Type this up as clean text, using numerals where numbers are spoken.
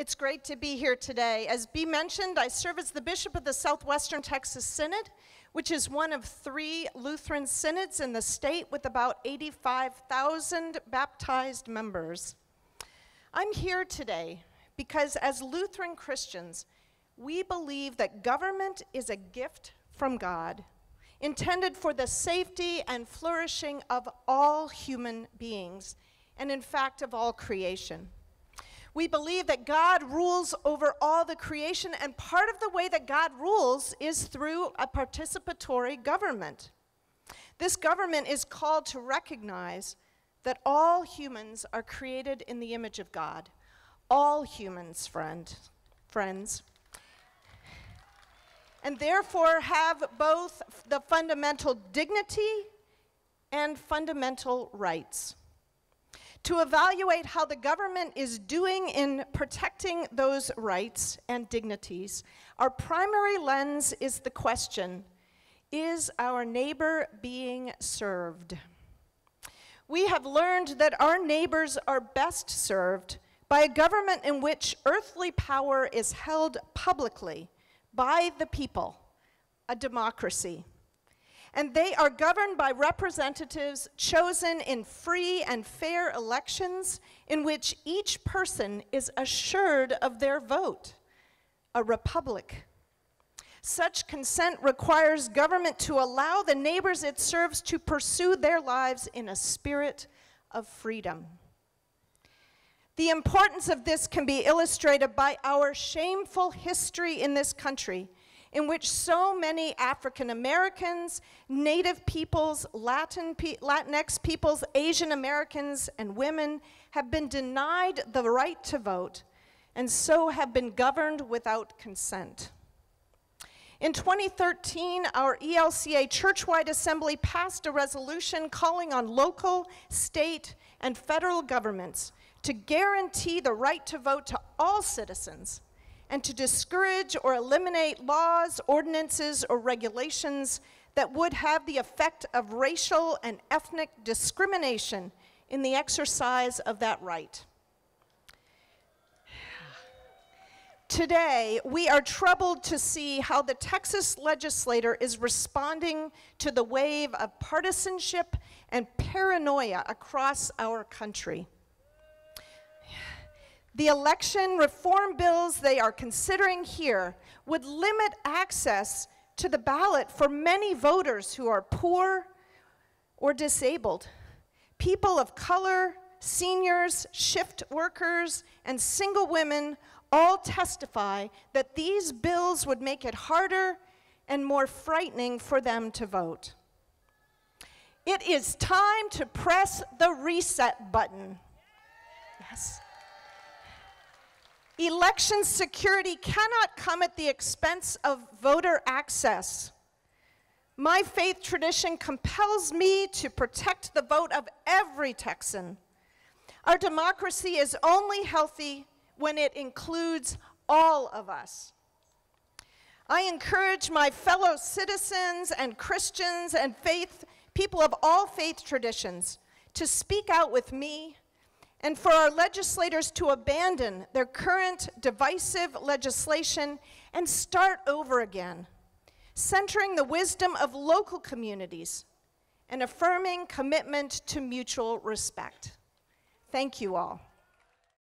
It's great to be here today. As Bea mentioned, I serve as the Bishop of the Southwestern Texas Synod, which is one of 3 Lutheran synods in the state with about 85,000 baptized members. I'm here today because as Lutheran Christians, we believe that government is a gift from God, intended for the safety and flourishing of all human beings, and in fact of all creation. We believe that God rules over all the creation, and part of the way that God rules is through a participatory government. This government is called to recognize that all humans are created in the image of God. All humans, friends. And therefore have both the fundamental dignity and fundamental rights. To evaluate how the government is doing in protecting those rights and dignities, our primary lens is the question, is our neighbor being served? We have learned that our neighbors are best served by a government in which earthly power is held publicly by the people, a democracy. And they are governed by representatives chosen in free and fair elections in which each person is assured of their vote, a republic. Such consent requires government to allow the neighbors it serves to pursue their lives in a spirit of freedom. The importance of this can be illustrated by our shameful history in this country, in which so many African Americans, Native peoples, Latinx peoples, Asian Americans, and women have been denied the right to vote, and so have been governed without consent. In 2013, our ELCA Churchwide Assembly passed a resolution calling on local, state, and federal governments to guarantee the right to vote to all citizens, and to discourage or eliminate laws, ordinances, or regulations that would have the effect of racial and ethnic discrimination in the exercise of that right. Today, we are troubled to see how the Texas legislature is responding to the wave of partisanship and paranoia across our country. The election reform bills they are considering here would limit access to the ballot for many voters who are poor or disabled. People of color, seniors, shift workers, and single women all testify that these bills would make it harder and more frightening for them to vote. It is time to press the reset button. Yes. Election security cannot come at the expense of voter access. My faith tradition compels me to protect the vote of every Texan. Our democracy is only healthy when it includes all of us. I encourage my fellow citizens and Christians and people of all faith traditions to speak out with me, and for our legislators to abandon their current divisive legislation and start over again, centering the wisdom of local communities and affirming commitment to mutual respect. Thank you all.